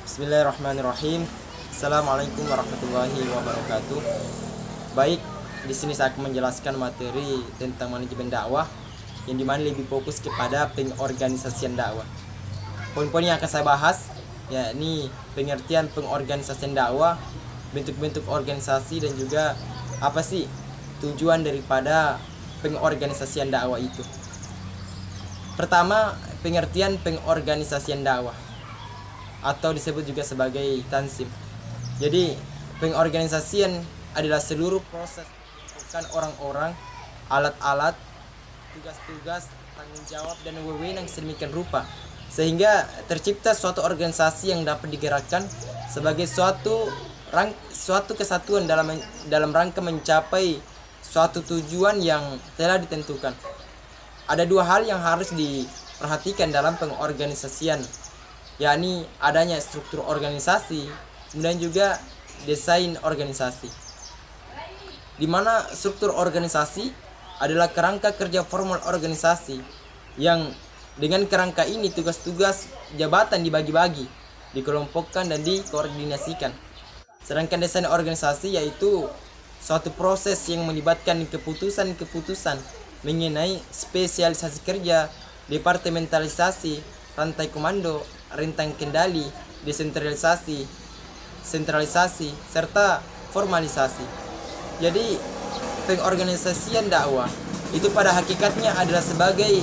Bismillahirrahmanirrahim. Assalamualaikum warahmatullahi wabarakatuh. Baik, di sini saya akan menjelaskan materi tentang manajemen dakwah yang dimana lebih fokus kepada pengorganisasian dakwah. Poin-poin yang akan saya bahas yakni pengertian pengorganisasian dakwah, bentuk-bentuk organisasi dan juga apa sih tujuan daripada pengorganisasian dakwah itu. Pertama, pengertian pengorganisasian dakwah atau disebut juga sebagai tansim. Jadi, pengorganisasian adalah seluruh proses bukan orang-orang, alat-alat, tugas-tugas, tanggung jawab dan wewenang sedemikian rupa sehingga tercipta suatu organisasi yang dapat digerakkan sebagai suatu kesatuan dalam rangka mencapai suatu tujuan yang telah ditentukan. Ada dua hal yang harus diperhatikan dalam pengorganisasian, yakni adanya struktur organisasi dan juga desain organisasi. Di mana struktur organisasi adalah kerangka kerja formal organisasi yang dengan kerangka ini tugas-tugas jabatan dibagi-bagi, dikelompokkan dan dikoordinasikan. Sedangkan desain organisasi yaitu suatu proses yang melibatkan keputusan-keputusan mengenai spesialisasi kerja, departementalisasi, rantai komando, rentang kendali, desentralisasi, sentralisasi, serta formalisasi. Jadi, pengorganisasian dakwah itu pada hakikatnya adalah sebagai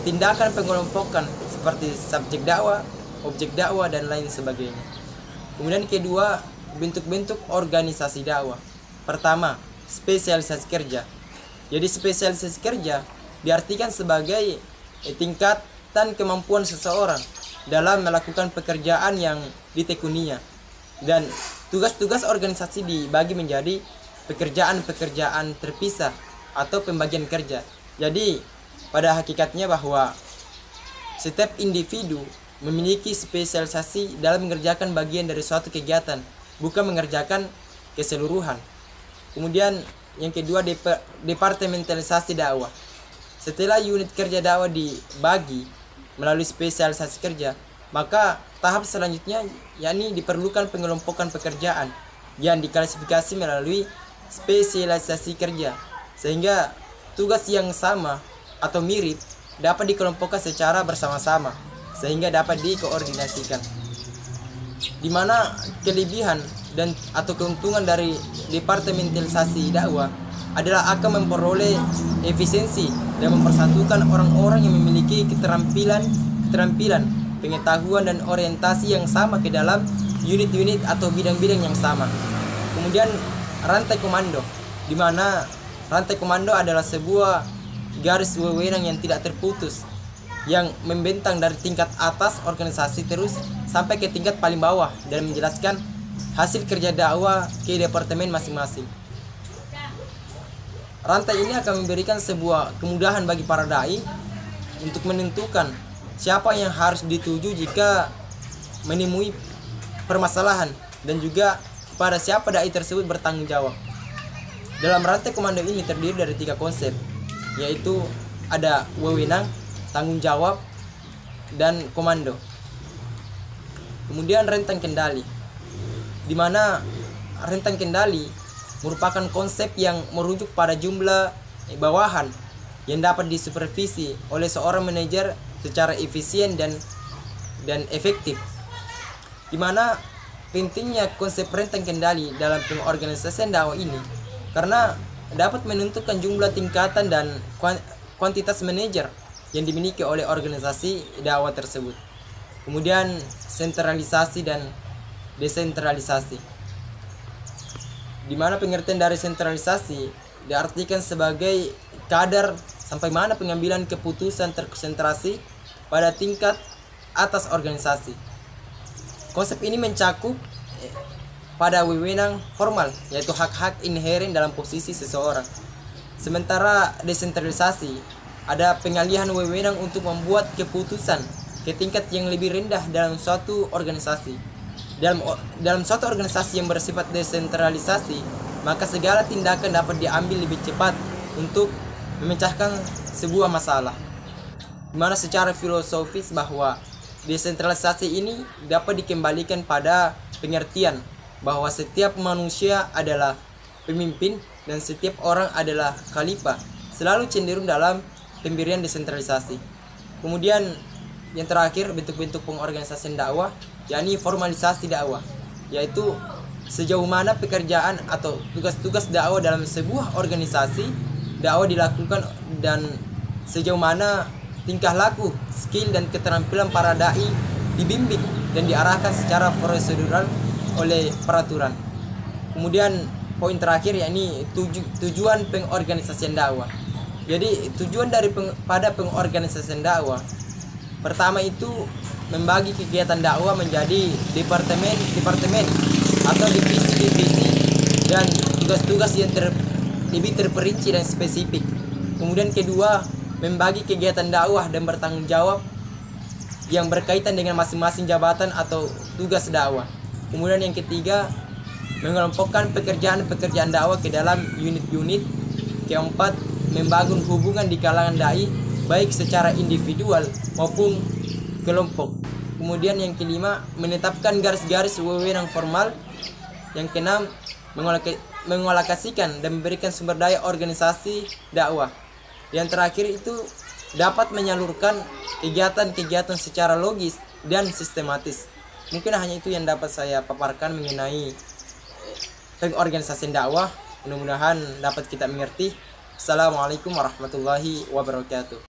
tindakan pengelompokan seperti subjek dakwah, objek dakwah, dan lain sebagainya. Kemudian kedua, bentuk-bentuk organisasi dakwah. Pertama, spesialisasi kerja. Jadi spesialisasi kerja diartikan sebagai tingkatan kemampuan seseorang dalam melakukan pekerjaan yang ditekuninya. Dan tugas-tugas organisasi dibagi menjadi pekerjaan-pekerjaan terpisah atau pembagian kerja. Jadi pada hakikatnya bahwa setiap individu memiliki spesialisasi dalam mengerjakan bagian dari suatu kegiatan, bukan mengerjakan keseluruhan. Kemudian yang kedua, departementalisasi dakwah. Setelah unit kerja dakwah dibagi melalui spesialisasi kerja, maka tahap selanjutnya yakni diperlukan pengelompokan pekerjaan yang diklasifikasi melalui spesialisasi kerja, sehingga tugas yang sama atau mirip dapat dikelompokkan secara bersama-sama sehingga dapat dikoordinasikan. Di mana kelebihan dan atau keuntungan dari departementalisasi dakwah adalah akan memperoleh efisiensi dan mempersatukan orang-orang yang memiliki keterampilan, pengetahuan dan orientasi yang sama ke dalam unit-unit atau bidang-bidang yang sama. Kemudian rantai komando, di mana rantai komando adalah sebuah garis wewenang yang tidak terputus yang membentang dari tingkat atas organisasi terus sampai ke tingkat paling bawah dan menjelaskan hasil kerja dakwah ke departemen masing-masing. Rantai ini akan memberikan sebuah kemudahan bagi para dai untuk menentukan siapa yang harus dituju jika menemui permasalahan dan juga pada siapa dai tersebut bertanggung jawab. Dalam rantai komando ini terdiri dari 3 konsep, yaitu ada wewenang, tanggung jawab, dan komando. Kemudian rentang kendali, di mana rentang kendali merupakan konsep yang merujuk pada jumlah bawahan yang dapat disupervisi oleh seorang manajer secara efisien dan efektif. Di mana pentingnya konsep rentang kendali dalam pengorganisasian dakwah ini karena dapat menentukan jumlah tingkatan dan kuantitas manajer yang dimiliki oleh organisasi dakwah tersebut. Kemudian sentralisasi dan desentralisasi, di mana pengertian dari sentralisasi diartikan sebagai kadar sampai mana pengambilan keputusan terkonsentrasi pada tingkat atas organisasi. Konsep ini mencakup pada wewenang formal, yaitu hak-hak inheren dalam posisi seseorang. Sementara desentralisasi ada pengalihan wewenang untuk membuat keputusan ke tingkat yang lebih rendah dalam suatu organisasi. Dalam suatu organisasi yang bersifat desentralisasi, maka segala tindakan dapat diambil lebih cepat untuk memecahkan sebuah masalah. Di mana secara filosofis bahwa desentralisasi ini dapat dikembalikan pada pengertian bahwa setiap manusia adalah pemimpin dan setiap orang adalah khalifah, selalu cenderung dalam pemberian desentralisasi. Kemudian yang terakhir, bentuk-bentuk pengorganisasian dakwah, yakni formalisasi dakwah, yaitu sejauh mana pekerjaan atau tugas-tugas dakwah dalam sebuah organisasi dakwah dilakukan dan sejauh mana tingkah laku, skill dan keterampilan para dai dibimbing dan diarahkan secara prosedural oleh peraturan. Kemudian poin terakhir yakni tujuan pengorganisasian dakwah. Jadi tujuan pada pengorganisasian dakwah, pertama itu membagi kegiatan dakwah menjadi departemen atau divisi dan tugas-tugas yang lebih terperinci dan spesifik. Kemudian kedua, membagi kegiatan dakwah dan bertanggung jawab yang berkaitan dengan masing-masing jabatan atau tugas dakwah. Kemudian yang ketiga, mengelompokkan pekerjaan dakwah ke dalam unit-unit. Keempat, membangun hubungan di kalangan dai baik secara individual maupun kelompok. Kemudian yang kelima, menetapkan garis-garis wewenang formal. Yang keenam, mengalokasikan dan memberikan sumber daya organisasi dakwah. Yang terakhir itu dapat menyalurkan kegiatan-kegiatan secara logis dan sistematis. Mungkin hanya itu yang dapat saya paparkan mengenai pengorganisasian dakwah. Mudah-mudahan dapat kita mengerti. Assalamualaikum warahmatullahi wabarakatuh.